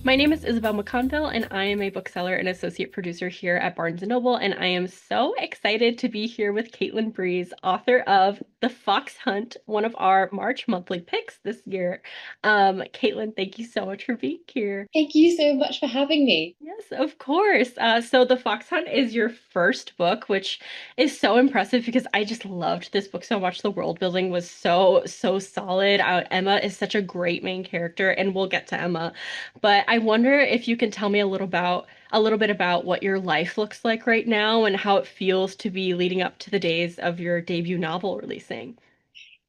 My name is Isabelle McConville, and I am a bookseller and associate producer here at Barnes& Noble, and I am so excited to be here with Caitlin Breeze, author of The Fox Hunt, one of our March monthly picks this year. Caitlin, thank you so much for being here. Thank you so much for having me. Yes, of course. So The Fox Hunt is your first book, which is so impressive because I just loved this book so much. The world building was so solid. Emma is such a great main character, and we'll get to Emma. But I wonder if you can tell me a little bit about what your life looks like right now and how it feels to be leading up to the days of your debut novel releasing.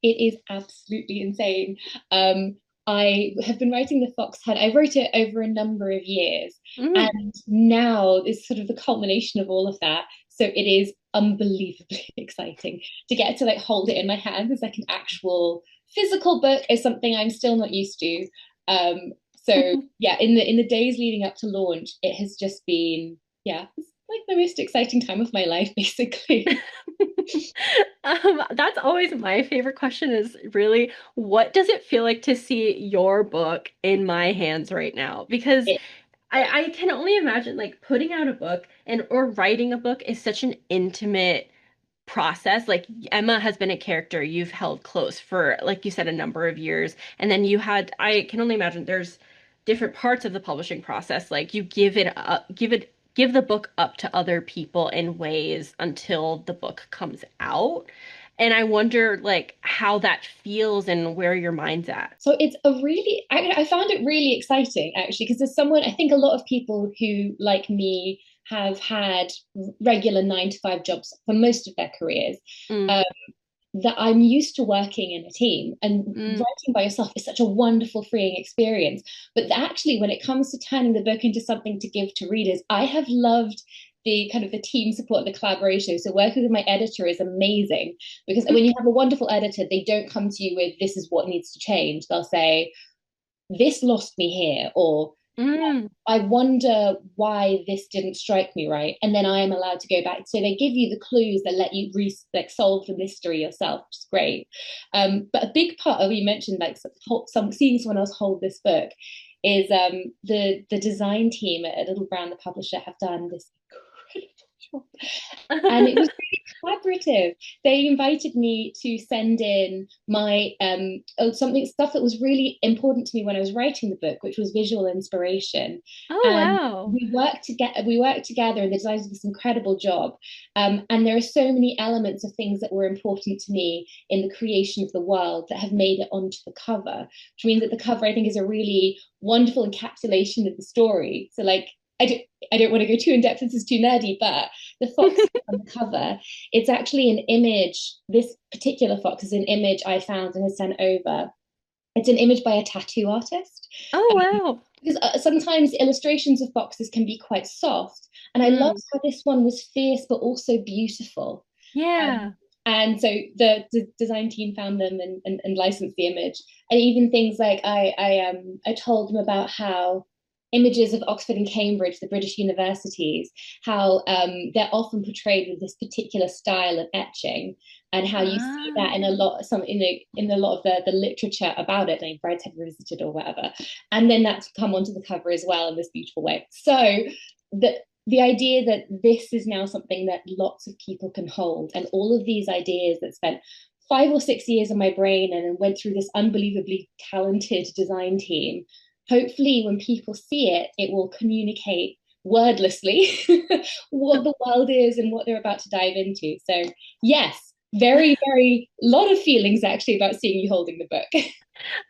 It is absolutely insane. Um, I have been writing The Fox Hunt. I wrote it over a number of years, Mm. and now is sort of the culmination of all of that. So it is unbelievably exciting to get to like hold it in my hands as like an actual physical book is something I'm still not used to. So yeah, in the days leading up to launch, it has just been it's like the most exciting time of my life, basically. That's always my favorite question is really, what does it feel like to see your book in my hands right now? Because I can only imagine like putting out a book and or writing a book is such an intimate process. Like Emma has been a character you've held close for, like you said, a number of years. And then I can only imagine there's different parts of the publishing process. Like you give the book up to other people in ways until the book comes out. And I wonder like how that feels and where your mind's at. So it's I found it really exciting actually, because there's someone, I think a lot of people who, like me, have had regular 9 to 5 jobs for most of their careers. Mm, Um, that I'm used to working in a team, and mm. writing by yourself is such a wonderful, freeing experience. But actually, when it comes to turning the book into something to give to readers, I have loved the kind of the team support, the collaboration. So working with my editor is amazing, because when you have a wonderful editor, they don't come to you with this is what needs to change. They'll say, this lost me here, or Mm. I wonder why this didn't strike me right. And then I am allowed to go back. So they give you the clues that let you like solve the mystery yourself, which is great. But a big part of, you mentioned like seeing someone else hold this book, is the design team at Little Brown, the publisher, have done this incredible job, and it was really collaborative. They invited me to send in my something stuff that was really important to me when I was writing the book, which was visual inspiration. Oh, And wow. we worked together, and the designers did this incredible job. And there are so many elements of things that were important to me in the creation of the world that have made it onto the cover, which means that the cover, I think, is a really wonderful encapsulation of the story. So like I don't, I don't want to go too in depth, this is too nerdy, but the fox on the cover, it's actually an image. This particular fox is an image I found and has sent over. It's an image by a tattoo artist. Oh, Um, wow. because sometimes illustrations of foxes can be quite soft. And I loved Mm. how this one was fierce, but also beautiful. Um, Yeah. and so the design team found them, and licensed the image. And even things like I told them about how images of Oxford and Cambridge, the British universities, how they're often portrayed with this particular style of etching, and how you see that Ah. in a lot some in a lot of the literature about it, like Brides Have Visited or whatever, and then that's come onto the cover as well in this beautiful way. So the idea that this is now something that lots of people can hold, and all of these ideas that spent 5 or 6 years in my brain and then went through this unbelievably talented design team, hopefully when people see it, it will communicate wordlessly what the world is and what they're about to dive into. So yes, very, very lot of feelings actually about seeing you holding the book.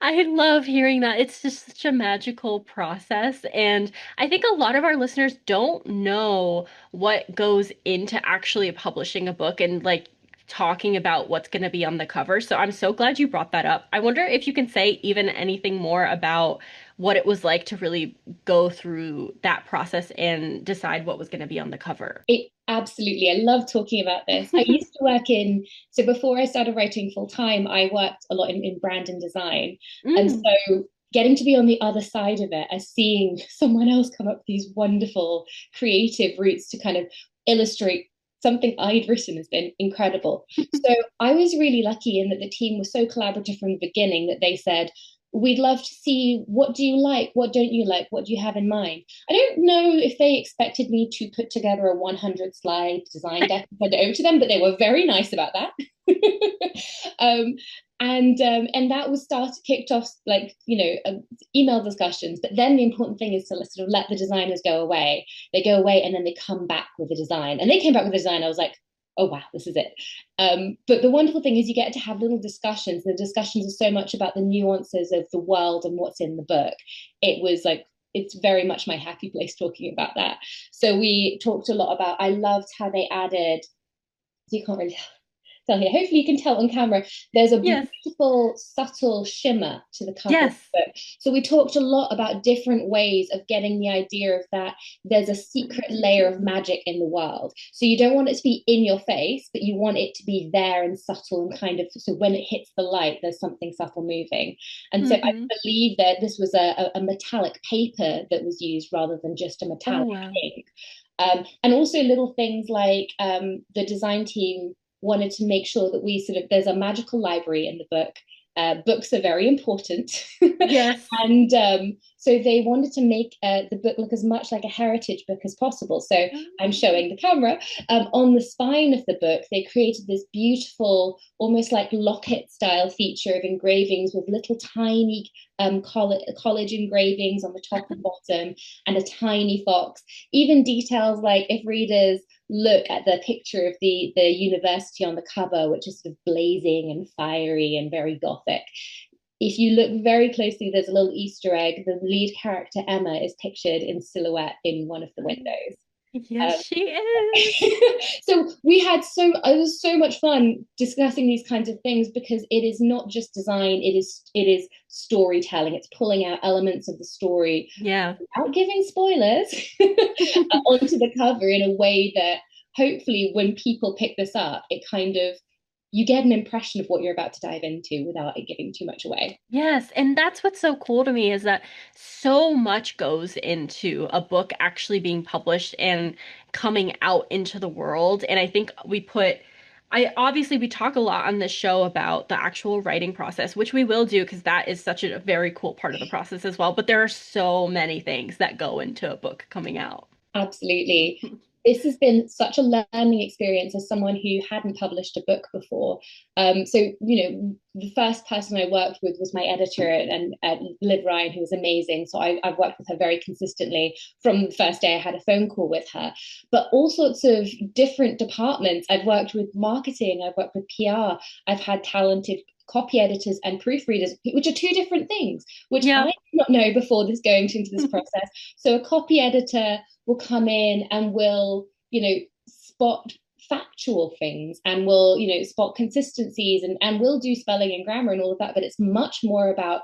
I love hearing that. It's just such a magical process. And I think a lot of our listeners don't know what goes into actually publishing a book and like talking about what's going to be on the cover. So I'm so glad you brought that up. I wonder if you can say even anything more about what it was like to really go through that process and decide what was going to be on the cover. It absolutely, I love talking about this. I used to work in, so before I started writing full time, I worked a lot in brand and design. And Mm. so getting to be on the other side of it, as seeing someone else come up with these wonderful creative routes to kind of illustrate something I'd written, has been incredible. So I was really lucky in that the team was so collaborative from the beginning that they said, we'd love to see, what do you like, what don't you like, what do you have in mind. I don't know if they expected me to put together a 100 slide design deck and send it over to them, but they were very nice about that. um, and that was kicked off, like, email discussions. But then the important thing is to sort of let the designers go away. They go away and then they come back with a design, and they came back with a design. I was like, oh wow, this is it. But the wonderful thing is you get to have little discussions. The discussions are so much about the nuances of the world and what's in the book. It was like, it's very much my happy place talking about that. So we talked a lot about, I loved how they added, you can't really tell here. Hopefully you can tell on camera. There's a Yes. beautiful, subtle shimmer to the cover of Yes. the book. So we talked a lot about different ways of getting the idea of that there's a secret layer of magic in the world. So you don't want it to be in your face, but you want it to be there and subtle, and kind of, so when it hits the light, there's something subtle moving. And so I Mm-hmm. believe that this was a metallic paper that was used rather than just a Oh, metallic wow. ink. And also little things like the design team wanted to make sure that we sort of, there's a magical library in the book. Books are very important. Yes. And so they wanted to make the book look as much like a heritage book as possible. So I'm showing the camera. On the spine of the book, they created this beautiful, almost like locket style feature of engravings with little tiny college engravings on the top and bottom, and a tiny fox. Even details like, if readers look at the picture of the university on the cover, which is sort of blazing and fiery and very gothic, if you look very closely, there's a little Easter egg. The lead character, Emma, is pictured in silhouette in one of the windows. Yes, Um, she is. so it was so much fun discussing these kinds of things, because it is not just design, it is storytelling. It's pulling out elements of the story Yeah. without giving spoilers onto the cover in a way that hopefully when people pick this up, it kind of, you get an impression of what you're about to dive into without it giving too much away. Yes, and that's what's so cool to me is that so much goes into a book actually being published and coming out into the world. And I think I obviously we talk a lot on this show about the actual writing process, which we will do because that is such a very cool part of the process as well. But there are so many things that go into a book coming out. Absolutely. This has been such a learning experience as someone who hadn't published a book before. The first person I worked with was my editor, and Liv Ryan, who was amazing. So I've worked with her very consistently from the first day I had a phone call with her. But all sorts of different departments. I've worked with marketing, I've worked with PR, I've had talented copy editors and proofreaders, which are two different things, which I Yeah. did not know before into this process. So a copy editor will come in and will, spot factual things, and will, spot consistencies, and will do spelling and grammar and all of that. But it's much more about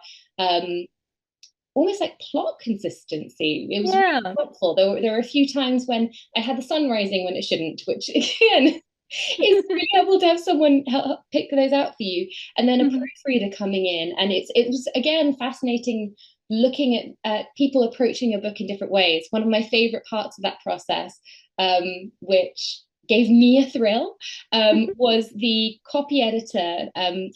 almost like plot consistency. It was really Yeah. helpful. There were a few times when I had the sun rising when it shouldn't, which again, it's really helpful to have someone help pick those out for you, and then a proofreader coming in. And it was again fascinating looking at people approaching a book in different ways. One of my favorite parts of that process, which gave me a thrill, was the copy editor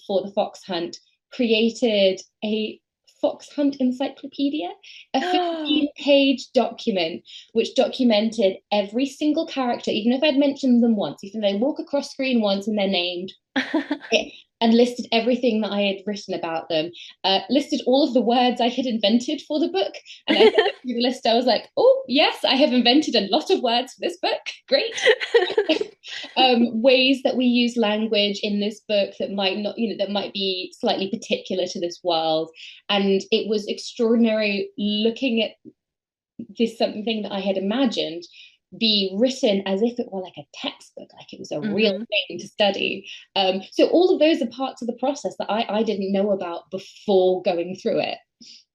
for the Fox Hunt created a Fox Hunt encyclopedia, a 15-page document which documented every single character, even if I'd mentioned them once, even if they walk across screen once and they're named, and listed everything that I had written about them, listed all of the words I had invented for the book. And I looked through the list, I was like, oh, yes, I have invented a lot of words for this book. Great. Ways that we use language in this book that might not, that might be slightly particular to this world. And it was extraordinary looking at this something that I had imagined be written as if it were like a textbook, like it was a real Hmm. thing to study. So all of those are parts of the process that I didn't know about before going through it.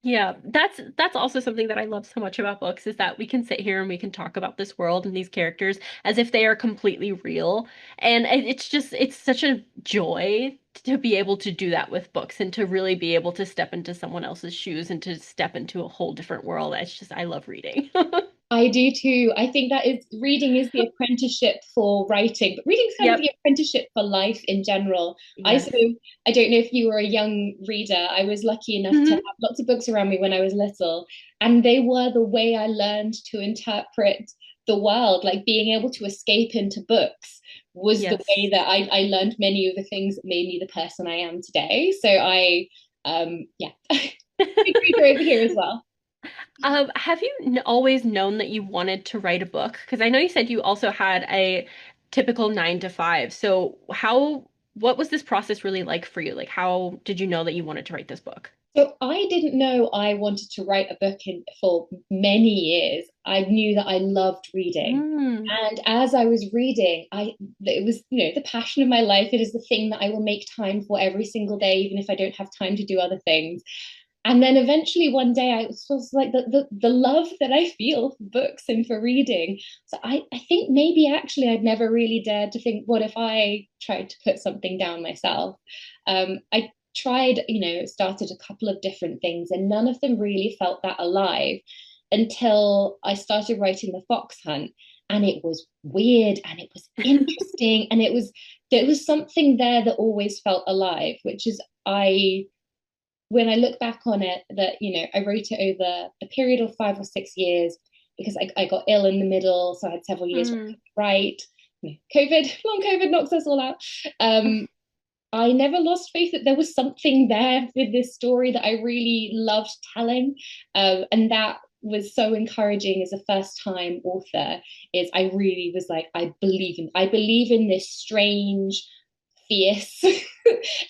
Yeah, that's also something that I love so much about books is that we can sit here and we can talk about this world and these characters as if they are completely real. And it's such a joy to be able to do that with books and to really be able to step into someone else's shoes and to step into a whole different world. It's just I love reading. I do too. I think that is reading is the apprenticeship for writing, but reading's kind of Yep. the apprenticeship for life in general. Yes. I don't know if you were a young reader. I was lucky enough to have Hmm. lots of books around me when I was little, and they were the way I learned to interpret the world. Like being able to escape into books was the way Yes. that I learned many of the things that made me the person I am today. So yeah, big reader over here as well. Have you always known that you wanted to write a book? Because I know you said you also had a typical 9 to 5. So what was this process really like for you? Like, how did you know that you wanted to write this book? So I didn't know I wanted to write a book for many years. I knew that I loved reading. Mm. And as I was reading, it was, the passion of my life. It is the thing that I will make time for every single day, even if I don't have time to do other things. And then eventually one day I was like the love that I feel for books and for reading. So I think maybe actually I'd never really dared to think, what if I tried to put something down myself? I tried, started a couple of different things, and none of them really felt that alive until I started writing The Fox Hunt. And it was weird and it was interesting. And there was something there that always felt alive, which is when I look back on it, that, I wrote it over a period of 5 or 6 years because I got ill in the middle. So I had several years where I Mm. couldn't write. COVID, long COVID knocks us all out. I never lost faith that there was something there with this story that I really loved telling. And that was so encouraging as a first time author. Is I really was like, I believe in this strange, fierce,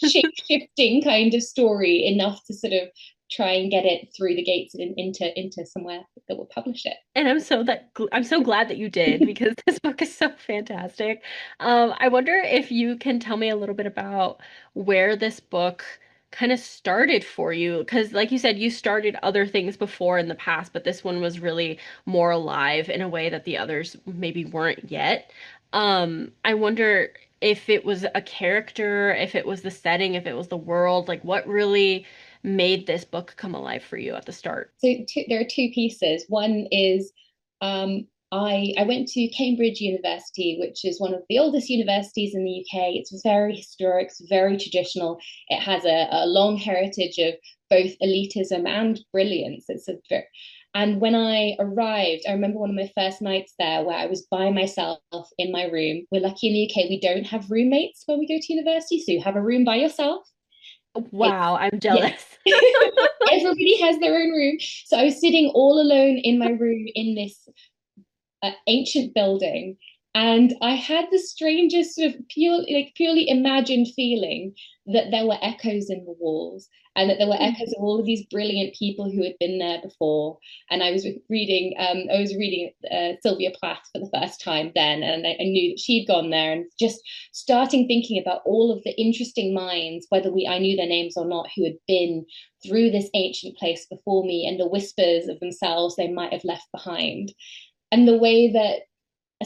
shape shifting kind of story enough to sort of try and get it through the gates and into somewhere that will publish it. And I'm so glad that you did because this book is so fantastic. I wonder if you can tell me a little bit about where this book kind of started for you, because like you said, you started other things before in the past, but this one was really more alive in a way that the others maybe weren't yet. I wonder if it was a character, if it was the setting, if it was the world, like what really made this book come alive for you at the start. So there are two pieces. One is I went to Cambridge University, which is one of the oldest universities in the UK. It's very historic, it's very traditional. It has a long heritage of both elitism and brilliance. And when I arrived, I remember one of my first nights there where I was by myself in my room. We're lucky in the UK, we don't have roommates when we go to university, so you have a room by yourself. It's Wow, I'm yeah. jealous. Everybody has their own room. So I was sitting all alone in my room in this ancient building, and I had the strangest sort of purely imagined feeling that there were echoes in the walls, and that there were echoes of all of these brilliant people who had been there before. And I was reading Sylvia Plath for the first time then, and I knew that she'd gone there, and just starting thinking about all of the interesting minds, whether I knew their names or not, who had been through this ancient place before me, and the whispers of themselves they might have left behind, and the way that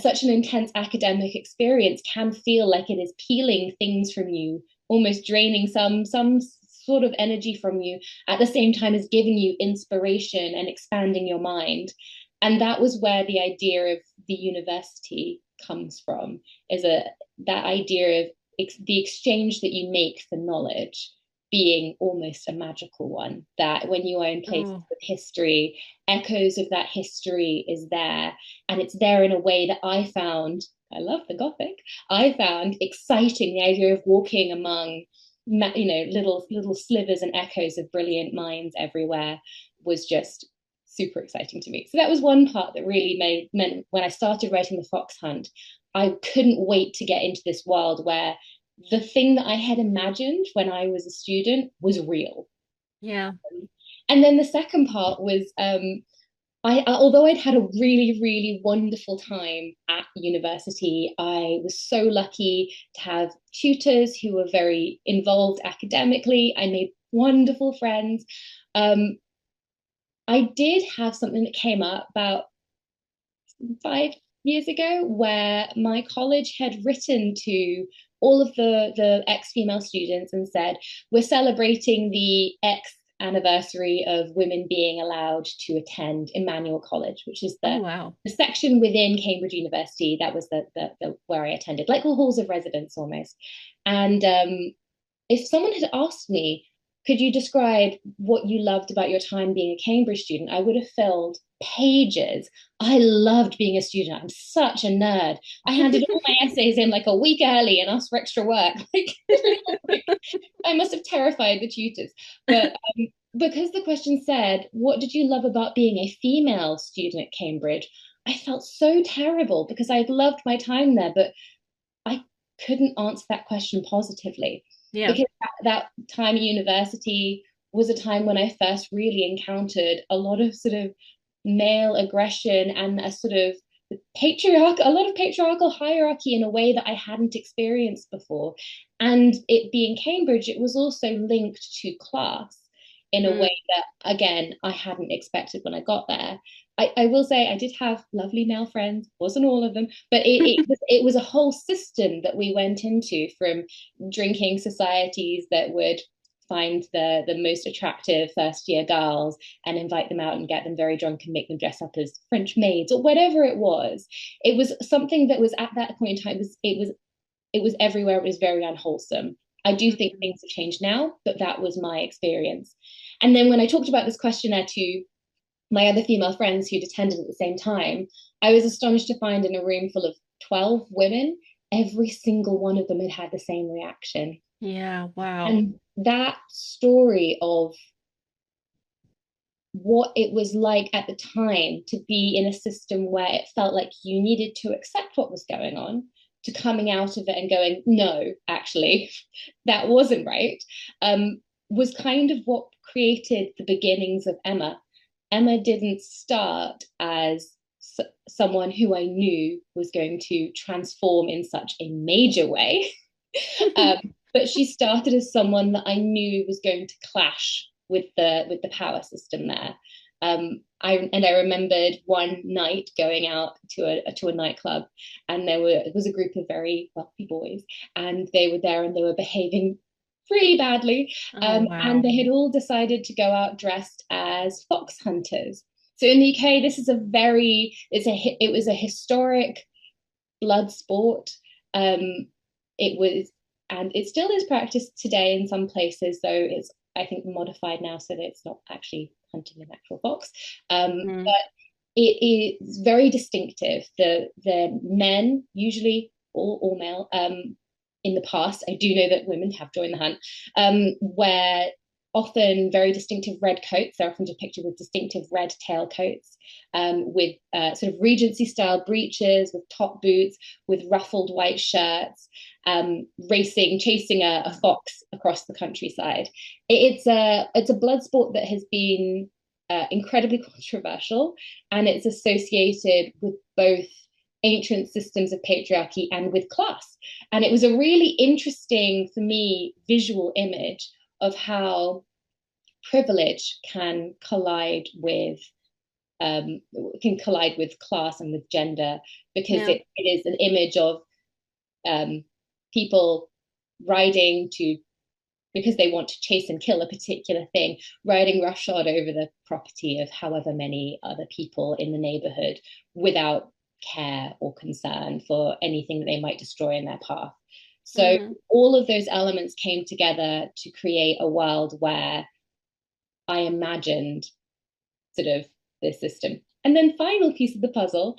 such an intense academic experience can feel like it is peeling things from you, almost draining some sort of energy from you, at the same time as giving you inspiration and expanding your mind. And that was where the idea of the university comes from, is that idea of the exchange that you make for knowledge being almost a magical one, that when you are in places Oh, with history, echoes of that history is there, and it's there in a way that I love the Gothic. I found exciting, the idea of walking among, little slivers and echoes of brilliant minds everywhere was just super exciting to me. So that was one part that really meant when I started writing The Fox Hunt, I couldn't wait to get into this world where the thing that I had imagined when I was a student was real. yeah. And then the second part was although I'd had a really, really wonderful time at university, I was so lucky to have tutors who were very involved academically. I made wonderful friends. Um, I did have something that came up about 5 years ago where my college had written to all of the ex-female students and said, we're celebrating the X anniversary of women being allowed to attend Emmanuel College, which is Oh, wow. the section within Cambridge University. That was the where I attended, like the halls of residence almost. And if someone had asked me, could you describe what you loved about your time being a Cambridge student, I would have filled pages. I loved being a student. I'm such a nerd. I handed all my essays in like a week early and asked for extra work. Like, I must have terrified the tutors. But because the question said, what did you love about being a female student at Cambridge? I felt so terrible because I'd loved my time there, but I couldn't answer that question positively. Yeah. Because that time at university was a time when I first really encountered a lot of sort of male aggression and a sort of a lot of patriarchal hierarchy in a way that I hadn't experienced before. And it being Cambridge, it was also linked to class in a Mm. way that, again, I hadn't expected when I got there. I will say I did have lovely male friends, wasn't all of them, but it was a whole system that we went into, from drinking societies that would find the most attractive first year girls and invite them out and get them very drunk and make them dress up as French maids or whatever it was. It was something that was, at that point in time, it was everywhere. It was very unwholesome. I do think things have changed now, but that was my experience. And then when I talked about this questionnaire to my other female friends who'd attended at the same time, I was astonished to find in a room full of 12 women, every single one of them had had the same reaction. Yeah, wow. And that story of what it was like at the time to be in a system where it felt like you needed to accept what was going on, to coming out of it and going, no, actually, that wasn't right, was kind of what created the beginnings of Emma. Emma didn't start as someone who I knew was going to transform in such a major way. But she started as someone that I knew was going to clash with the power system there. I remembered one night going out to a nightclub, and it was a group of very wealthy boys, and they were there and they were behaving really badly. Oh, And wow. they had all decided to go out dressed as fox hunters. So in the UK, this is it was a historic blood sport. It was, and it still is practiced today in some places, though it's, I think, modified now so that it's not actually hunting an actual fox. Mm. But it is very distinctive. The men, usually all male, in the past, I do know that women have joined the hunt, wear often very distinctive red coats. They're often depicted with distinctive red tailcoats, with sort of Regency style breeches, with top boots, with ruffled white shirts, chasing a fox across the countryside. It's a blood sport that has been incredibly controversial, and it's associated with both ancient systems of patriarchy and with class. And it was a really interesting, for me, visual image of how privilege can collide with class and with gender, because Yeah. it is an image of people riding to, because they want to chase and kill a particular thing, riding roughshod over the property of however many other people in the neighborhood without care or concern for anything that they might destroy in their path. So Mm-hmm. all of those elements came together to create a world where I imagined sort of this system. And then final piece of the puzzle,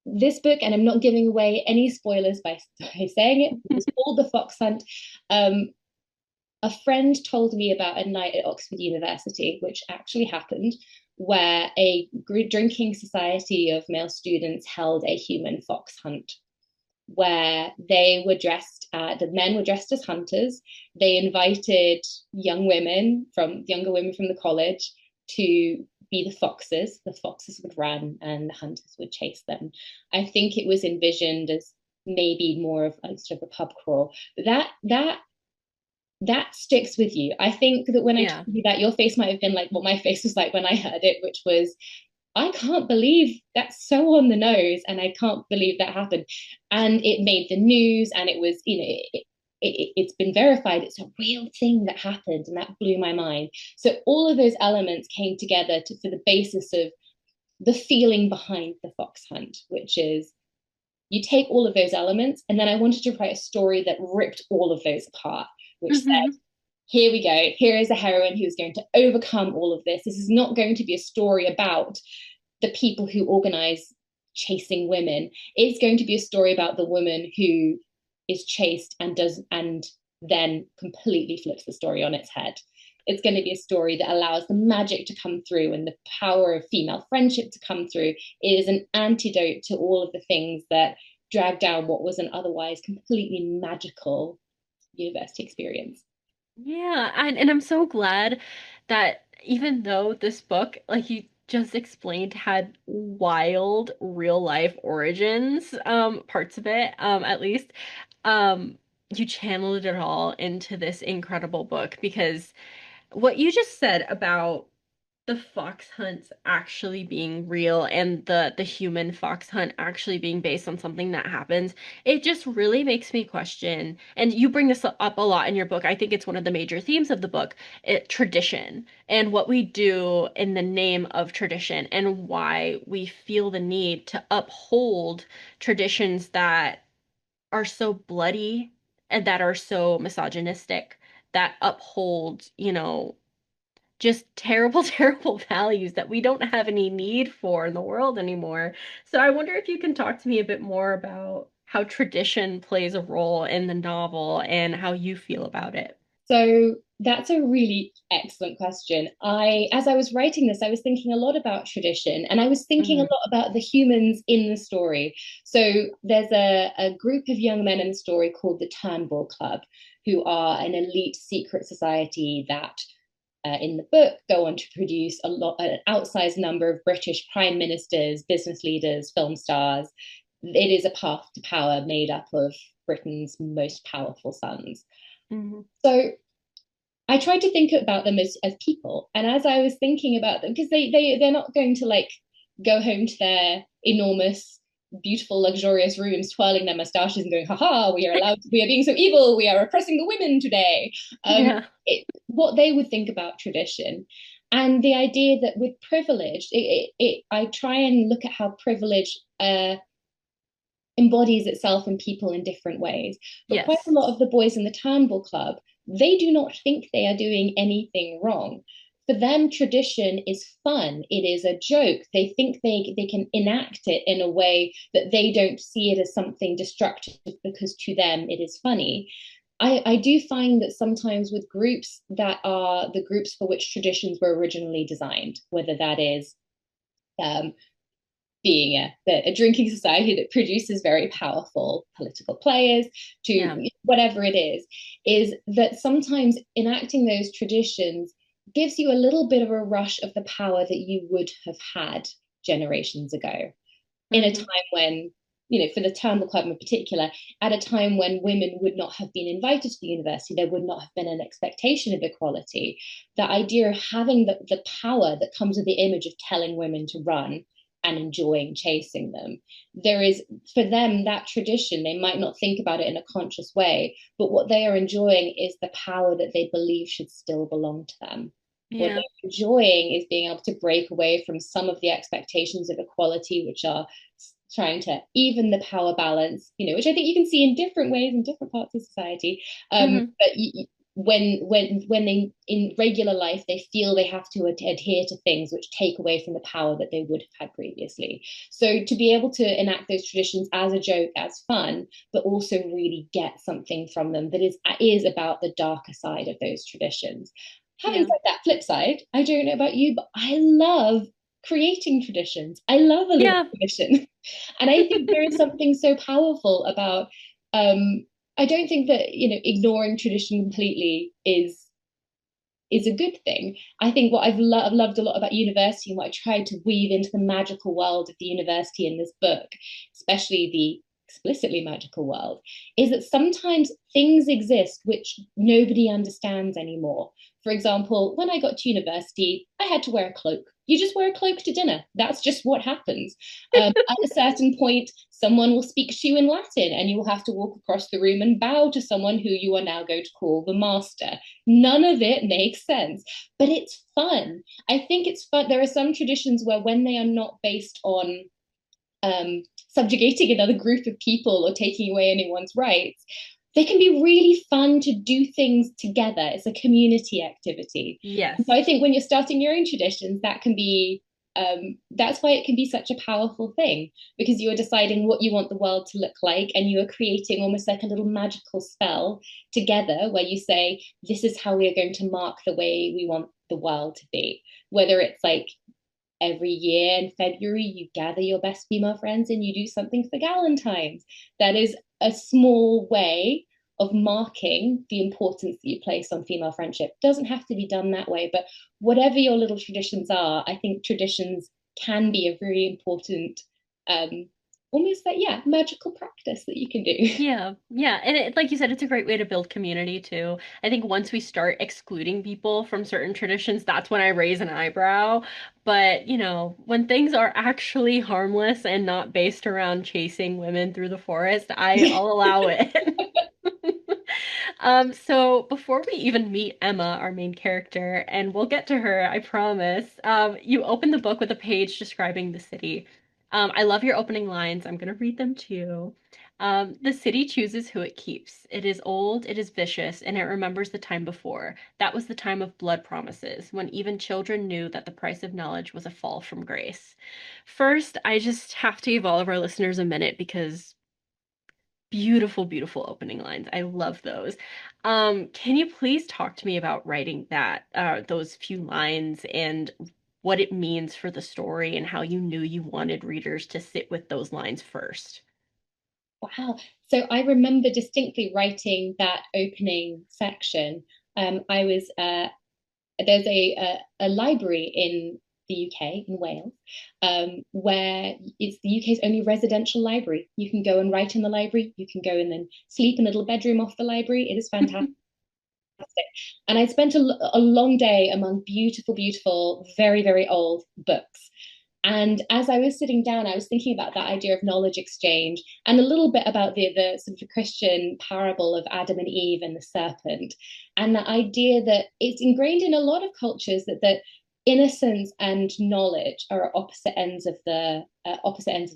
this book, and I'm not giving away any spoilers by saying it, it was called The Fox Hunt. A friend told me about a night at Oxford University, which actually happened, where a drinking society of male students held a human fox hunt, where the men were dressed as hunters. They invited younger women from the college to be the foxes. The foxes would run and the hunters would chase them. I think it was envisioned as maybe more of a sort of a pub crawl. But that sticks with you. I think that when I Yeah. told you that, your face might have been like what my face was like when I heard it, which was, I can't believe that's so on the nose, and I can't believe that happened. And it made the news, and it was, it's been verified, it's a real thing that happened, and that blew my mind. So all of those elements came together for the basis of the feeling behind the fox hunt, which is you take all of those elements, and then I wanted to write a story that ripped all of those apart, which said, Mm-hmm. here we go. Here is a heroine who's going to overcome all of this. This is not going to be a story about the people who organize chasing women. It's going to be a story about the woman who is chased and then completely flips the story on its head. It's going to be a story that allows the magic to come through and the power of female friendship to come through. It is an antidote to all of the things that drag down what was an otherwise completely magical university experience. Yeah, and I'm so glad that even though this book, like you just explained, had wild real life origins, parts of it, at least, you channeled it all into this incredible book because what you just said about the fox hunts actually being real and the human fox hunt actually being based on something that happens, it just really makes me question, and you bring this up a lot in your book. I think it's one of the major themes of the book, tradition and what we do in the name of tradition and why we feel the need to uphold traditions that are so bloody and that are so misogynistic, that uphold, just terrible, terrible values that we don't have any need for in the world anymore. So I wonder if you can talk to me a bit more about how tradition plays a role in the novel and how you feel about it. So that's a really excellent question. As I was writing this, I was thinking a lot about tradition, and I was thinking a Hmm. lot about the humans in the story. So there's a group of young men in the story called the Turnbull Club, who are an elite secret society that in the book go on to produce an outsized number of British prime ministers, business leaders, film stars. It is a path to power made up of Britain's most powerful sons. Hmm. So I tried to think about them as people. And as I was thinking about them, because they're not going to like go home to their enormous, beautiful, luxurious rooms, twirling their mustaches and going, haha, we are being so evil, we are oppressing the women today. Yeah. What they would think about tradition. And the idea that with privilege, I try and look at how privilege embodies itself in people in different ways. But quite a Yes. lot of the boys in the Turnbull Club, they do not think they are doing anything wrong. For them, tradition is fun. It is a joke. They think they can enact it in a way that they don't see it as something destructive because to them it is funny. I do find that sometimes with groups that are the groups for which traditions were originally designed, whether that is um, being a drinking society that produces very powerful political players Yeah. to whatever it is that sometimes enacting those traditions gives you a little bit of a rush of the power that you would have had generations ago in a Hmm. time when, for the Turnbull Club in particular, at a time when women would not have been invited to the university, there would not have been an expectation of equality. The idea of having the power that comes with the image of telling women to run and enjoying chasing them. There is, for them, that tradition, they might not think about it in a conscious way, but what they are enjoying is the power that they believe should still belong to them. What Yeah. they're enjoying is being able to break away from some of the expectations of equality, which are trying to even the power balance, which I think you can see in different ways in different parts of society. Hmm. But when they in regular life they feel they have to adhere to things which take away from the power that they would have had previously. So to be able to enact those traditions as a joke, as fun, but also really get something from them that is about the darker side of those traditions. Having Yeah. said that, flip side, I don't know about you, but I love creating traditions. I love a little Yeah. tradition. And I think there is something so powerful about I don't think that, ignoring tradition completely is a good thing. I think what I've loved a lot about university and what I tried to weave into the magical world of the university in this book, especially the explicitly magical world, is that sometimes things exist which nobody understands anymore. For example, when I got to university, I had to wear a cloak. You just wear a cloak to dinner. That's just what happens. At a certain point, someone will speak to you in Latin, and you will have to walk across the room and bow to someone who you are now going to call the master. None of it makes sense, but it's fun. I think it's fun. There are some traditions where, when they are not based on subjugating another group of people or taking away anyone's rights, they can be really fun to do things together. It's a community activity. Yes. So I think when you're starting your own traditions, that can be that's why it can be such a powerful thing, because you are deciding what you want the world to look like, and you are creating almost like a little magical spell together where you say, this is how we are going to mark the way we want the world to be. Whether it's like every year in February, you gather your best female friends and you do something for Galentine's. That is a small way of marking the importance that you place on female friendship. It doesn't have to be done that way, but whatever your little traditions are, I think traditions can be a very important, almost like, yeah, magical practice that you can do. Yeah, yeah. And like you said, it's a great way to build community too. I think once we start excluding people from certain traditions, that's when I raise an eyebrow. But, when things are actually harmless and not based around chasing women through the forest, I'll allow it. So before we even meet Emma, our main character, and we'll get to her, I promise, you open the book with a page describing the city. I love your opening lines. I'm gonna read them too. The city chooses who it keeps. It is old, it is vicious, and it remembers the time before. That was the time of blood promises, when even children knew that the price of knowledge was a fall from grace. First, I just have to give all of our listeners a minute because beautiful, beautiful opening lines. I love those. Can you please talk to me about writing those few lines and what it means for the story and how you knew you wanted readers to sit with those lines first? Wow. So I remember distinctly writing that opening section. I was there's a library in the UK, in Wales, where it's the UK's only residential library. You can go and write in the library. You can go and then sleep in a little bedroom off the library. It is fantastic. And I spent a long day among beautiful, beautiful, very, very old books. And as I was sitting down, I was thinking about that idea of knowledge exchange and a little bit about the sort of Christian parable of Adam and Eve and the serpent, and the idea that it's ingrained in a lot of cultures that innocence and knowledge are opposite ends of the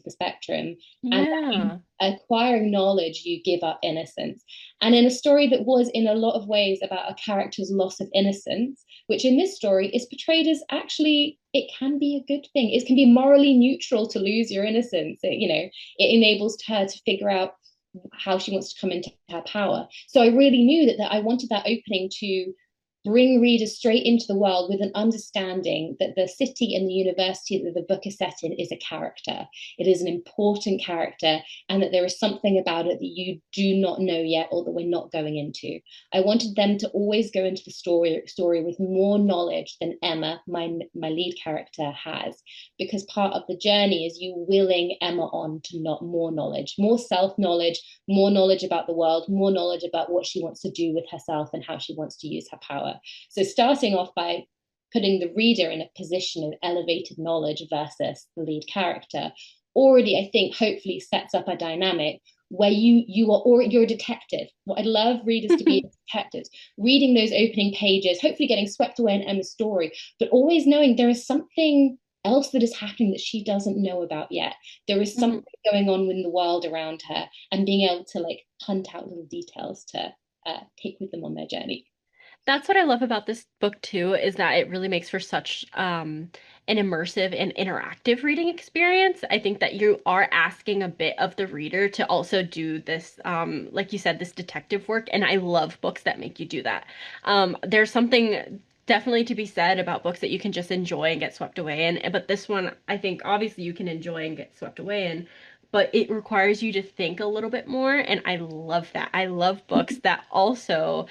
spectrum, and that in Yeah. acquiring knowledge, you give up innocence. And in a story that was in a lot of ways about a character's loss of innocence, which in this story is portrayed as actually, it can be a good thing. It can be morally neutral to lose your innocence. It enables her to figure out how she wants to come into her power. So I really knew that I wanted that opening to bring readers straight into the world with an understanding that the city and the university that the book is set in is a character. It is an important character, and that there is something about it that you do not know yet or that we're not going into. I wanted them to always go into the story with more knowledge than Emma, my lead character, has, because part of the journey is you willing Emma on to not more knowledge, more self-knowledge, more knowledge about the world, more knowledge about what she wants to do with herself and how she wants to use her power. So starting off by putting the reader in a position of elevated knowledge versus the lead character already, I think, hopefully sets up a dynamic where you're a detective. What I love readers to be detectives, reading those opening pages, hopefully getting swept away in Emma's story, but always knowing there is something else that is happening that she doesn't know about yet. There is something going on in the world around her, and being able to like hunt out little details to take with them on their journey. That's what I love about this book too, is that it really makes for such an immersive and interactive reading experience. I think that you are asking a bit of the reader to also do this, like you said, this detective work, and I love books that make you do that. There's something definitely to be said about books that you can just enjoy and get swept away in, but this one, I think obviously you can enjoy and get swept away in. But it requires you to think a little bit more, and I love that. I love books that also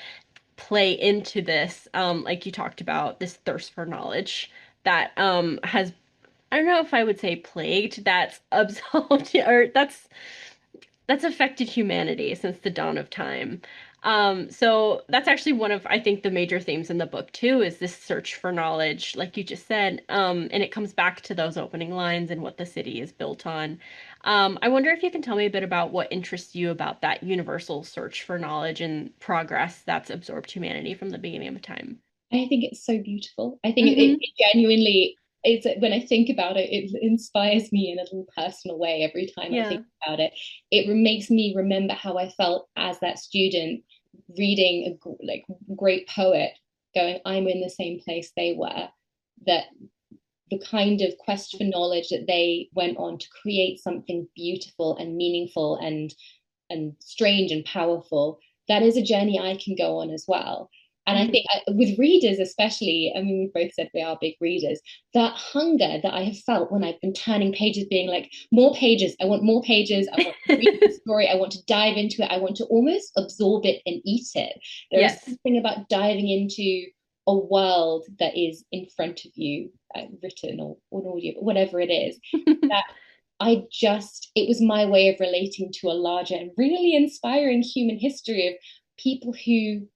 play into this, like you talked about, this thirst for knowledge that has, I don't know if I would say plagued, that's absolved or that's affected humanity since the dawn of time. So that's actually one of, I think, the major themes in the book too, is this search for knowledge, like you just said. And it comes back to those opening lines and what the city is built on. I wonder if you can tell me a bit about what interests you about that universal search for knowledge and progress that's absorbed humanity from the beginning of time. I think it's so beautiful. I think Hmm. it genuinely, it's when I think about it, it inspires me in a little personal way every time I think Yeah. about it. It makes me remember how I felt as that student reading a like great poet, going, I'm in the same place they were. That the kind of quest for knowledge that they went on to create something beautiful and meaningful and strange and powerful, that is a journey I can go on as well. And I think Hmm. with readers, especially, I mean, we both said we are big readers, that hunger that I have felt when I've been turning pages, being like, more pages, I want more pages, I want to read the story, I want to dive into it, I want to almost absorb it and eat it. There is Yes. something about diving into a world that is in front of you, written or an audio, whatever it is, that it was my way of relating to a larger and really inspiring human history of people who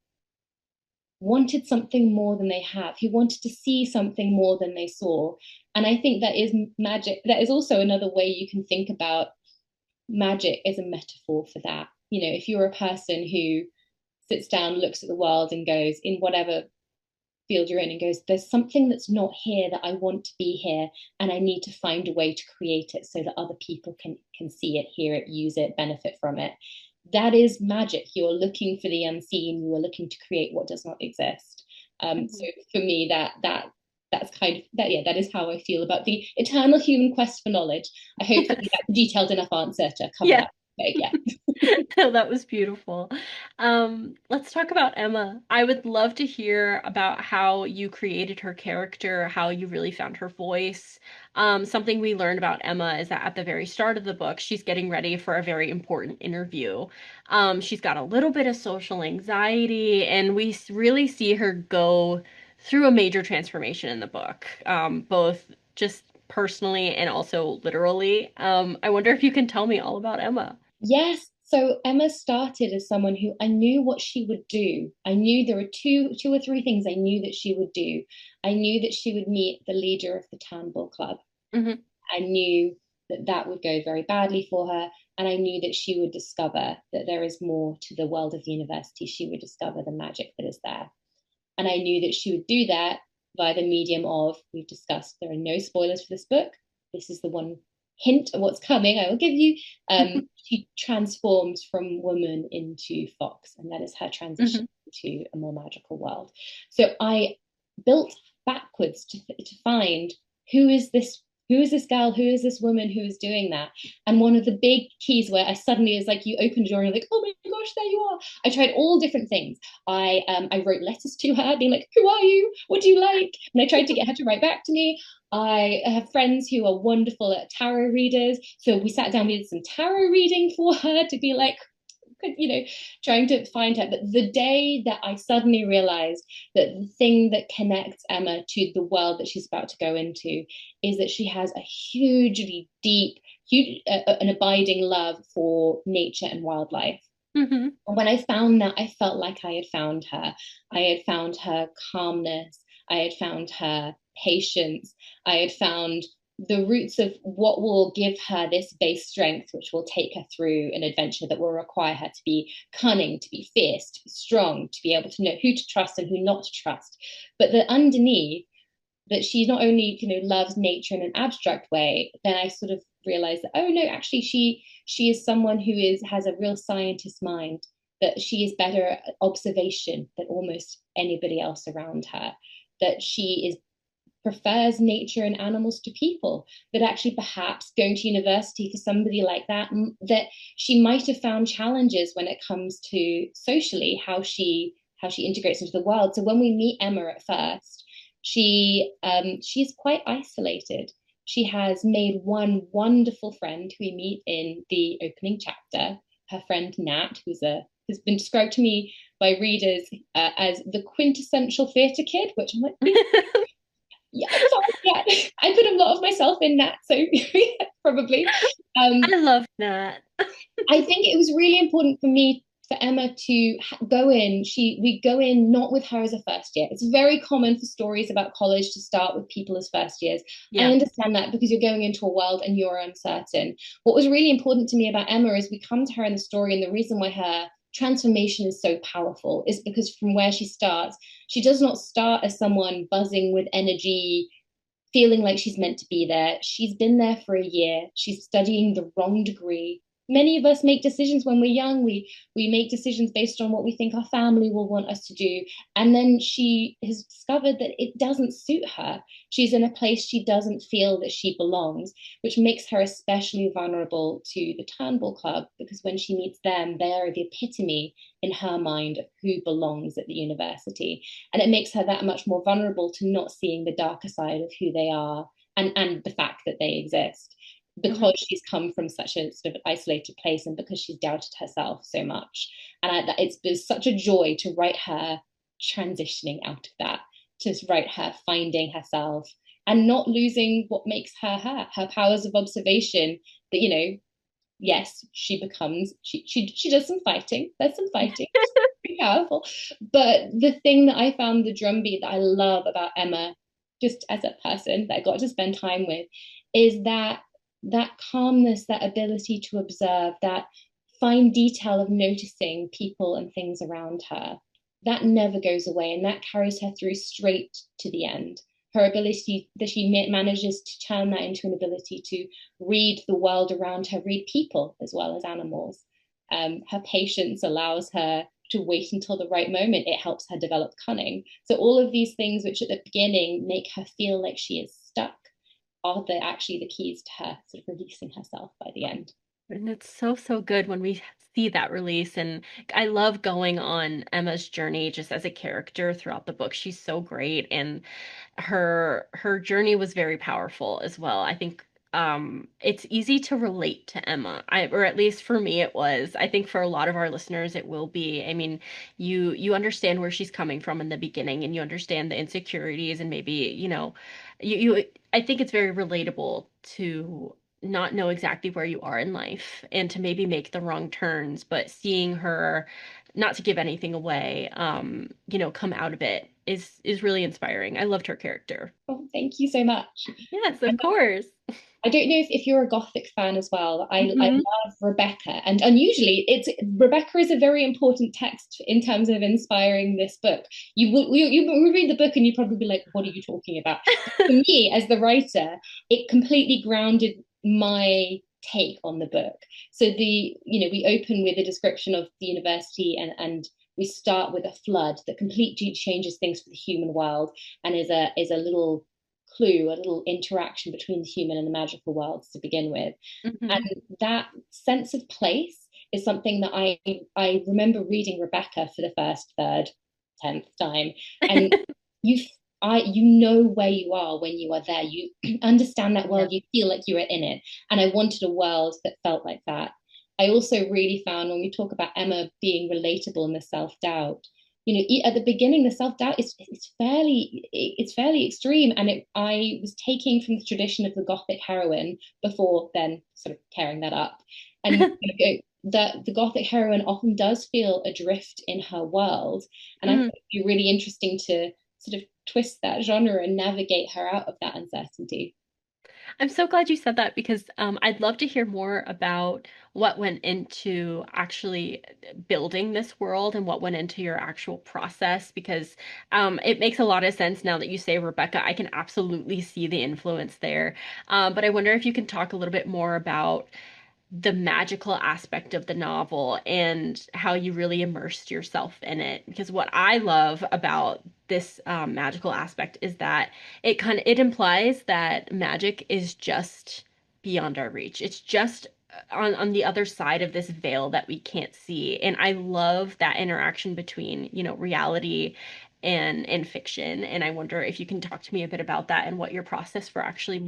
wanted something more than they have, who wanted to see something more than they saw. And I think that is magic. That is also another way you can think about magic as a metaphor for that. You know, if you're a person who sits down, looks at the world, and goes, in whatever field you're in, and goes, there's something that's not here that I want to be here, and I need to find a way to create it so that other people can see it, hear it, use it, benefit from it. That is magic. You're looking for the unseen, you are looking to create what does not exist. So Mhm. for me, that's kind of that, yeah, that is how I feel about the eternal human quest for knowledge. I hope that Yes. that's a detailed enough answer to cover Yeah. that. But yeah. No, that was beautiful. Let's talk about Emma. I would love to hear about how you created her character, how you really found her voice. Something we learned about Emma is that at the very start of the book, she's getting ready for a very important interview. She's got a little bit of social anxiety, and we really see her go through a major transformation in the book, both just personally and also literally. I wonder if you can tell me all about Emma. Yes. So Emma started as someone who I knew what she would do. I knew there were two or three things I knew that she would do. I knew that she would meet the leader of the Turnbull Club. Hmm. I knew that that would go very badly for her. And I knew that she would discover that there is more to the world of the university. She would discover the magic that is there. And I knew that she would do that by the medium of, we've discussed, there are no spoilers for this book. This is the one hint of what's coming I will give you. She transforms from woman into fox, and that is her transition Hmm. to a more magical world. So I built backwards to find who is this who is this girl? Who is this woman who is doing that? And one of the big keys where I suddenly is like, you open the door and you're like, oh my gosh, there you are. I tried all different things. I wrote letters to her, being like, "Who are you? What do you like?" And I tried to get her to write back to me. I have friends who are wonderful at tarot readers, so we sat down, we did some tarot reading for her to be like, you know, trying to find her. But the day that I suddenly realized that the thing that connects Emma to the world that she's about to go into is that she has a hugely deep, an abiding love for nature and wildlife. Hmm. And when I found that, I felt like I had found her. I had found her calmness. I had found her patience. I had found the roots of what will give her this base strength, which will take her through an adventure that will require her to be cunning, to be fierce, to be strong, to be able to know who to trust and who not to trust. But that underneath, that she not only loves nature in an abstract way, then I sort of realized that, oh no, actually she is someone who is has a real scientist mind, that she is better at observation than almost anybody else around her, that she is prefers nature and animals to people, that actually perhaps going to university for somebody like that, that she might have found challenges when it comes to socially how she integrates into the world. So when we meet Emma at first, she's quite isolated. She has made one wonderful friend who we meet in the opening chapter, her friend Nat, has been described to me by readers as the quintessential theatre kid, which I'm like, yeah, sorry, yeah. I put a lot of myself in that. So probably. I love that. I think it was really important for me for Emma to go in. We go in not with her as a first year. It's very common for stories about college to start with people as first years. I Yeah. understand that because you're going into a world and you're uncertain. What was really important to me about Emma is we come to her in the story, and the reason why her transformation is so powerful is because from where she starts, she does not start as someone buzzing with energy, feeling like she's meant to be there. She's been there for a year. She's studying the wrong degree. Many of us make decisions when we're young. We make decisions based on what we think our family will want us to do. And then she has discovered that it doesn't suit her. She's in a place she doesn't feel that she belongs, which makes her especially vulnerable to the Turnbull Club, because when she meets them, they are the epitome in her mind of who belongs at the university. And it makes her that much more vulnerable to not seeing the darker side of who they are, and the fact that they exist, Mhm. because she's come from such a sort of isolated place, and because she's doubted herself so much. And it's been such a joy to write her transitioning out of that, to write her finding herself and not losing what makes her her, her powers of observation. That, you know, yes, she becomes, she does some fighting. There's some fighting. Pretty powerful. But the thing that I found, the drumbeat that I love about Emma, just as a person that I got to spend time with, is that calmness, that ability to observe, that fine detail of noticing people and things around her. That never goes away, and that carries her through straight to the end. Her ability that she manages to turn that into an ability to read the world around her, read people as well as animals. Her patience allows her to wait until the right moment. It helps her develop cunning. So all of these things, which at the beginning make her feel like she is stuck, are actually the keys to her sort of releasing herself by the end. And it's so, so good when we see that release. And I love going on Emma's journey just as a character throughout the book. She's so great. And her journey was very powerful as well. I think it's easy to relate to Emma. Or at least for me it was. I think for a lot of our listeners it will be. I mean, you understand where she's coming from in the beginning, and you understand the insecurities, and maybe, you I think it's very relatable to not know exactly where you are in life and to maybe make the wrong turns, but seeing her, not to give anything away, come out of it is really inspiring. I loved her character. Oh, thank you so much. Yes, of course. I don't know if you're a Gothic fan as well. I Hmm. love Rebecca, and unusually, it's Rebecca is a very important text in terms of inspiring this book. You read the book and you probably be like, "What are you talking about?" For me, as the writer, it completely grounded my take on the book. So we open with a description of the university, and we start with a flood that completely changes things for the human world, and is a little clue, a little interaction between the human and the magical worlds to begin with. Hmm. And that sense of place is something that I remember reading Rebecca for the first, third, 10th time. And you you know where you are when you are there. You understand that Yeah. world, you feel like you are in it. And I wanted a world that felt like that. I also really found, when we talk about Emma being relatable and the self-doubt, at the beginning the self-doubt is fairly extreme, and I was taking from the tradition of the Gothic heroine before then sort of tearing that up. And the Gothic heroine often does feel adrift in her world, and I think Mhm. it'd be really interesting to sort of twist that genre and navigate her out of that uncertainty. I'm so glad you said that because I'd love to hear more about what went into actually building this world and what went into your actual process because it makes a lot of sense now that you say Rebecca. I can absolutely see the influence there. But I wonder if you can talk a little bit more about the magical aspect of the novel and how you really immersed yourself in it. Because what I love about this magical aspect is that it implies that magic is just beyond our reach. It's just on the other side of this veil that we can't see. And I love that interaction between, reality and fiction. And I wonder if you can talk to me a bit about that and what your process for actually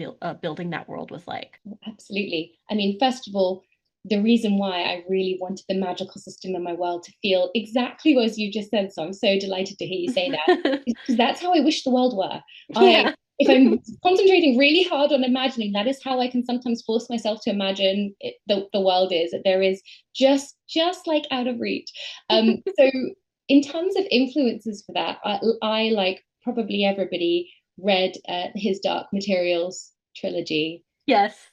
building that world was like. Absolutely. I mean, first of all, the reason why I really wanted the magical system in my world to feel exactly as you just said, so I'm so delighted to hear you say that, is because that's how I wish the world were. I Yeah. if I'm concentrating really hard on imagining, that is how I can sometimes force myself to imagine the world is, that there is just like out of reach. So in terms of influences for that, I like probably everybody read his Dark Materials trilogy. Yes.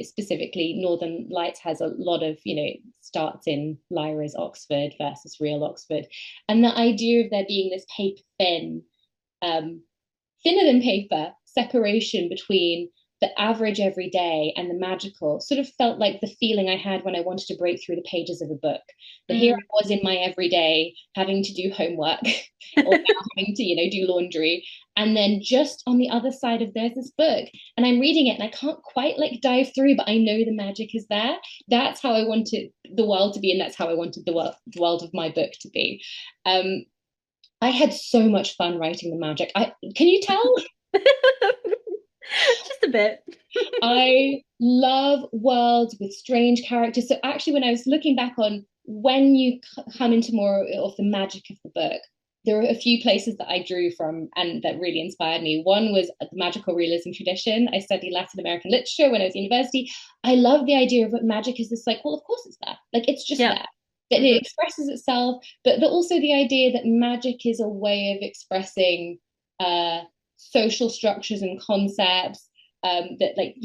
Specifically Northern Lights has a lot of, starts in Lyra's Oxford versus real Oxford, and the idea of there being this paper thin, um, thinner than paper separation between the average everyday and the magical sort of felt like the feeling I had when I wanted to break through the pages of a book. That here Mm. I was in my everyday having to do homework or having to, do laundry. And then just on the other side of there's this book and I'm reading it and I can't quite like dive through, but I know the magic is there. That's how I wanted the world to be, and that's how I wanted the world of my book to be. Um, I had so much fun writing the magic. Can you tell? Just a bit. I love worlds with strange characters. So actually, when I was looking back on when you come into more of the magic of the book, there are a few places that I drew from and that really inspired me. One was the magical realism tradition. I studied Latin American literature when I was at university. I love the idea of what magic is this like, well, of course it's there. Like it's just Yeah. there. That Mm-hmm. it expresses itself, but also the idea that magic is a way of expressing social structures and concepts, that like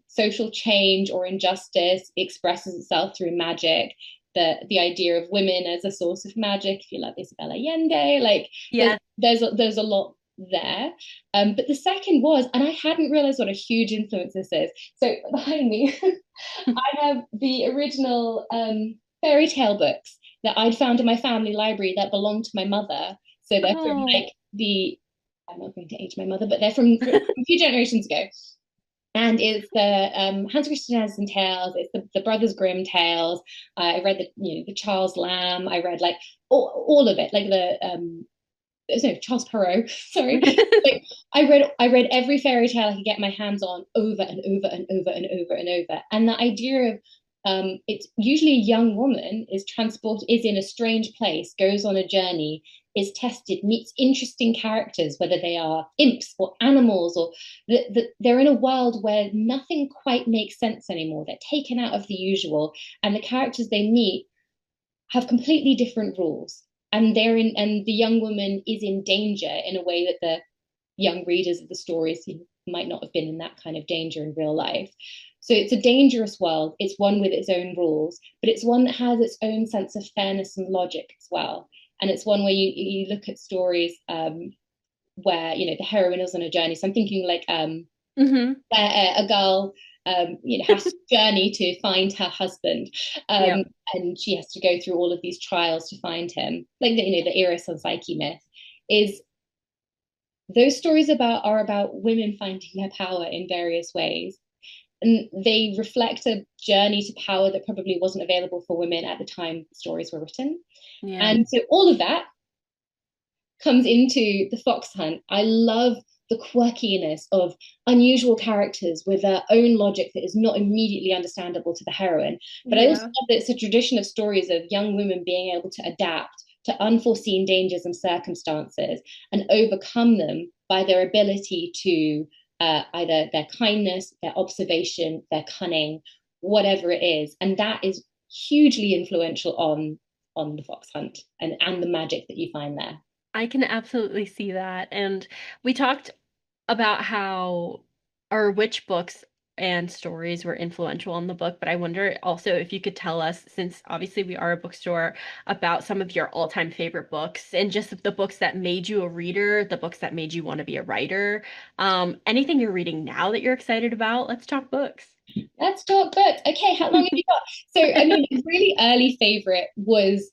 social change or injustice expresses itself through magic. The idea of women as a source of magic, if you love Isabelle Allende, like Yeah. there's a lot there. But the second was, and I hadn't realized what a huge influence this is. So behind me, I have the original fairy tale books that I'd found in my family library that belonged to my mother. So they're from Oh. like I'm not going to age my mother, but they're from a few generations ago. And it's the Hans Christian Andersen tales. It's the Brothers Grimm tales. I read the Charles Lamb. I read like all of it, like the no, Charles Perrault. Sorry, like I read every fairy tale I could get my hands on over and over and over and over and over. And the idea of it's usually a young woman is in a strange place, goes on a journey, is tested, meets interesting characters, whether they are imps or animals, or they're in a world where nothing quite makes sense anymore. They're taken out of the usual, and the characters they meet have completely different rules. And the young woman is in danger in a way that the young readers of the stories might not have been in that kind of danger in real life. So it's a dangerous world. It's one with its own rules, but it's one that has its own sense of fairness and logic as well. And it's one where you look at stories where the heroine is on a journey. So I'm thinking like Mm-hmm. where a girl has to journey to find her husband, Yep. and she has to go through all of these trials to find him. Like the Eros and Psyche myth is those stories are about women finding their power in various ways, and they reflect a journey to power that probably wasn't available for women at the time the stories were written. Yeah. And so all of that comes into the fox hunt. I love the quirkiness of unusual characters with their own logic that is not immediately understandable to the heroine. But I also Yeah. love that it's a tradition of stories of young women being able to adapt to unforeseen dangers and circumstances and overcome them by their ability to either their kindness, their observation, their cunning, whatever it is. And that is hugely influential on the fox hunt and the magic that you find there. I can absolutely see that. And we talked about how or which books and stories were influential in the book, but I wonder also if you could tell us, since obviously we are a bookstore, about some of your all-time favorite books and just the books that made you a reader, the books that made you want to be a writer. Anything you're reading now that you're excited about? Let's talk books. Let's talk books. Okay, how long have you got? So, I mean, a really early favorite was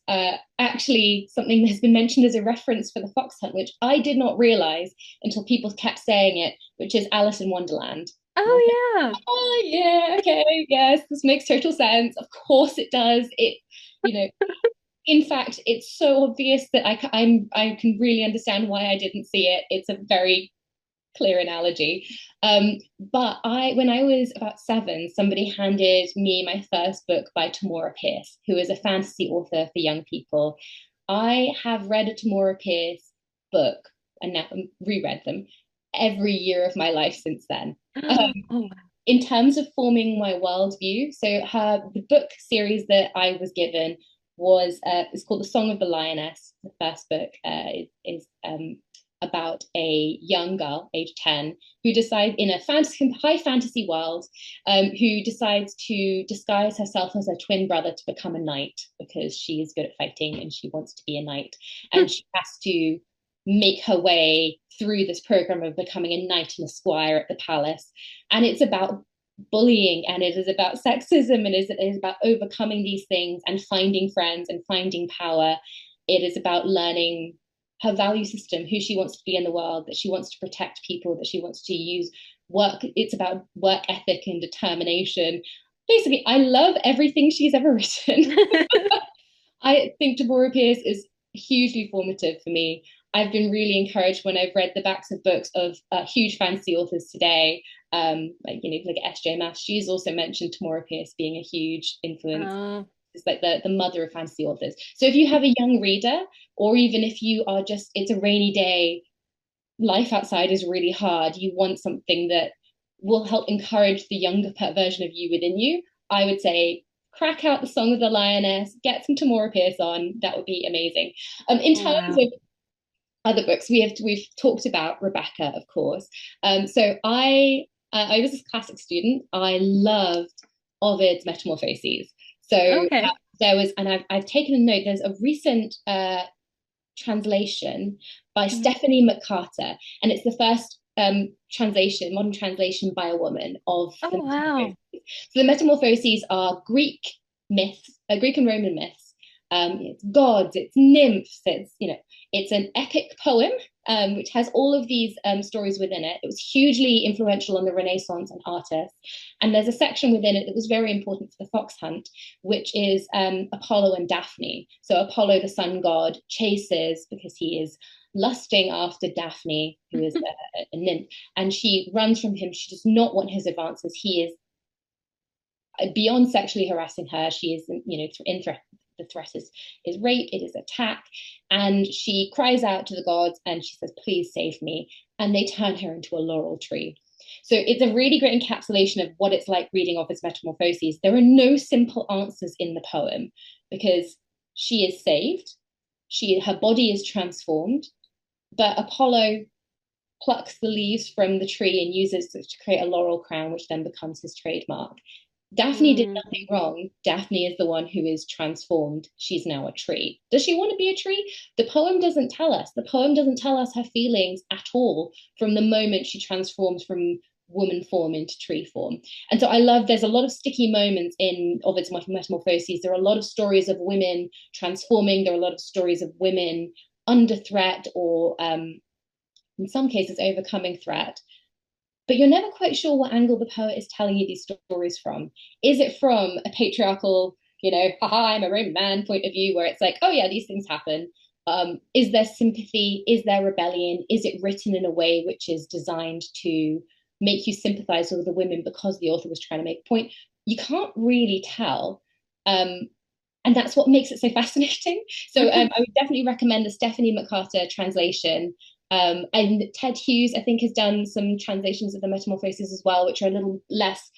actually something that's been mentioned as a reference for the Fox Hunt, which I did not realize until people kept saying it, which is Alice in Wonderland. And I was like, Oh yeah. oh yeah, okay, yes, this makes total sense. Of course it does. You know, in fact, it's so obvious that I can really understand why I didn't see it. It's a very clear analogy. But when I was about 7, somebody handed me my first book by Tamora Pierce, who is a fantasy author for young people. I have read a Tamora Pierce book and now reread them every year of my life since then. Oh, wow. In terms of forming my worldview, so the book series that I was given was it's called The Song of the Lioness. The first book is about a young girl, age 10, who decides in a high fantasy world, who decides to disguise herself as her twin brother to become a knight because she is good at fighting and she wants to be a knight, and she has to make her way through this program of becoming a knight and a squire at the palace. And it's about bullying, and it is about sexism, and it is about overcoming these things and finding friends and finding power. It is about learning her value system, who she wants to be in the world, that she wants to protect people, that she wants to use work. It's about work ethic and determination. Basically, I love everything she's ever written. I think Tamora Pierce is hugely formative for me. I've been really encouraged when I've read the backs of books of huge fantasy authors today, like S.J. Maas. She's also mentioned Tamora Pierce being a huge influence. It's like the mother of fantasy authors. So if you have a young reader, or even if you are just, it's a rainy day, life outside is really hard, you want something that will help encourage the younger version of you within you, I would say crack out The Song of the Lioness, get some Tamora Pierce on. That would be amazing. In terms of other books, we've talked about Rebecca, of course. So I was a classic student. I loved Ovid's Metamorphoses. So there was, and I've taken a note. There's a recent translation by Stephanie McCarter, and it's the first modern translation by a woman of the Metamorphoses. So the Metamorphoses are Greek myths, Greek and Roman myths. It's gods, it's nymphs, it's an epic poem, which has all of these stories within it. It was hugely influential on the Renaissance and artists. And there's a section within it that was very important for the fox hunt, which is Apollo and Daphne. So Apollo, the sun god, chases because he is lusting after Daphne, who is a nymph, and she runs from him. She does not want his advances. He is beyond sexually harassing her. She is, in threat. The threat is rape, it is attack. And she cries out to the gods and she says, please save me. And they turn her into a laurel tree. So it's a really great encapsulation of what it's like reading Ovid's Metamorphoses. There are no simple answers in the poem because she is saved, her body is transformed, but Apollo plucks the leaves from the tree and uses it to create a laurel crown, which then becomes his trademark. Daphne did nothing wrong. Daphne is the one who is transformed. She's now a tree. Does she want to be a tree? The poem doesn't tell us. The poem doesn't tell us her feelings at all from the moment she transforms from woman form into tree form. And so I love, there's a lot of sticky moments in Ovid's Metamorphoses. There are a lot of stories of women transforming. There are a lot of stories of women under threat or in some cases overcoming threat. But you're never quite sure what angle the poet is telling you these stories from. Is it from a patriarchal, haha, I'm a Roman man point of view, where it's like, oh yeah, these things happen? Is there sympathy? Is there rebellion? Is it written in a way which is designed to make you sympathize with the women because the author was trying to make a point? You can't really tell. And that's what makes it so fascinating. So I would definitely recommend the Stephanie McCarter translation. And Ted Hughes, I think, has done some translations of the Metamorphoses as well, which are a little less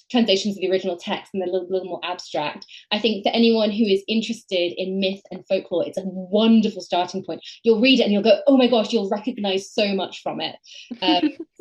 translations of the original text and a little more abstract. I think for anyone who is interested in myth and folklore, it's a wonderful starting point. You'll read it and you'll go, oh my gosh, you'll recognize so much from it.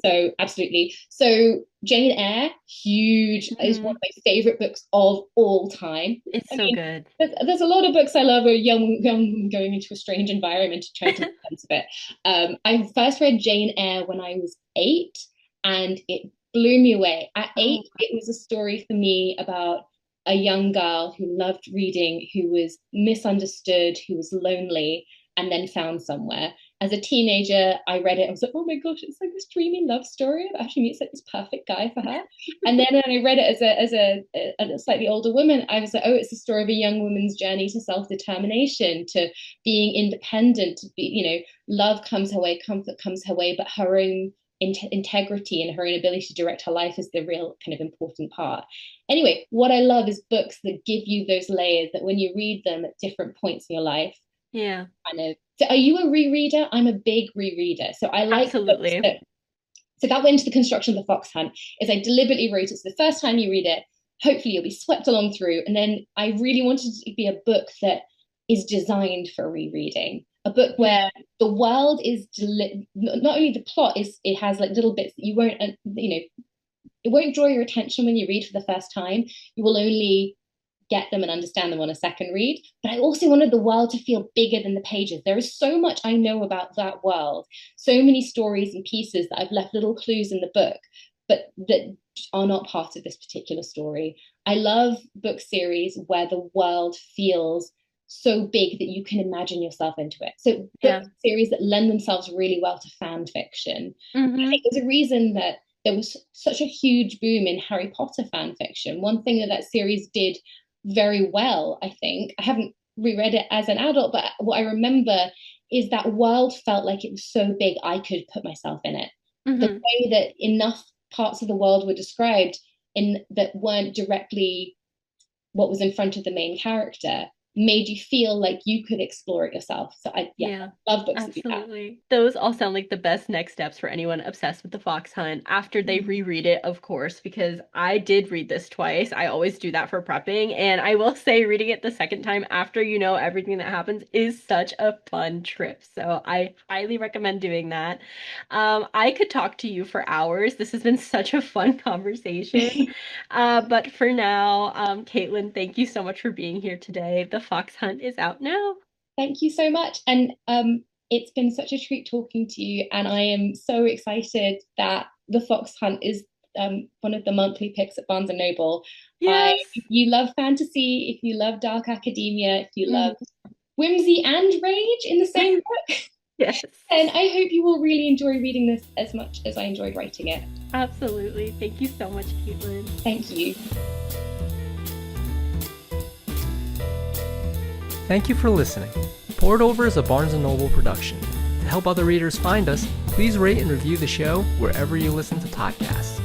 So absolutely. So Jane Eyre, huge, is one of my favorite books of all time. It's so good. There's a lot of books I love, a young woman going into a strange environment to try to make sense of it. I first read Jane Eyre when I was 8, and it blew me away. At 8, it was a story for me about a young girl who loved reading, who was misunderstood, who was lonely, and then found somewhere. As a teenager, I read it. I was like, oh my gosh, it's like this dreamy love story that actually meets like this perfect guy for her. And then when I read it as a slightly older woman, I was like, oh, it's the story of a young woman's journey to self-determination, to being independent, to be, love comes her way, comfort comes her way, but her own integrity and her own ability to direct her life is the real kind of important part. Anyway, what I love is books that give you those layers, that when you read them at different points in your life, Yeah. kind of. So are you a rereader? I'm a big rereader. So I like books Absolutely. that, so that went into the construction of the Fox Hunt, is I deliberately wrote it so the first time you read it, hopefully you'll be swept along through. And then I really wanted it to be a book that is designed for rereading. A book Yeah. where the world is not only the plot is, it has like little bits that you won't, it won't draw your attention when you read for the first time. You will only get them and understand them on a second read. But I also wanted the world to feel bigger than the pages. There is so much I know about that world, so many stories and pieces that I've left little clues in the book, but that are not part of this particular story. I love book series where the world feels so big that you can imagine yourself into it. So book Yeah. series that lend themselves really well to fan fiction. I Mm-hmm. think there's a reason that there was such a huge boom in Harry Potter fan fiction. One thing that that series did very well, I think. I haven't reread it as an adult, but what I remember is that world felt like it was so big I could put myself in it. The Mm-hmm. way that enough parts of the world were described in that weren't directly what was in front of the main character made you feel like you could explore it yourself. So I Yeah, love books that do that. absolutely. Those all sound like the best next steps for anyone obsessed with the Fox Hunt after they reread it, of course, because I did read this twice. I always do that for prepping, and I will say reading it the second time after you know everything that happens is such a fun trip. So I highly recommend doing that. I could talk to you for hours. This has been such a fun conversation. But for now, Caitlin, thank you so much for being here today. The Fox Hunt is out now. Thank you so much. And it's been such a treat talking to you. And I am so excited that The Fox Hunt is one of the monthly picks at Barnes and Noble. Yes. If you love fantasy, if you love dark academia, if you love Mhm. whimsy and rage in the same book, Yes. then I hope you will really enjoy reading this as much as I enjoyed writing it. Absolutely. Thank you so much, Caitlin. Thank you. Thank you for listening. Poured Over is a Barnes & Noble production. To help other readers find us, please rate and review the show wherever you listen to podcasts.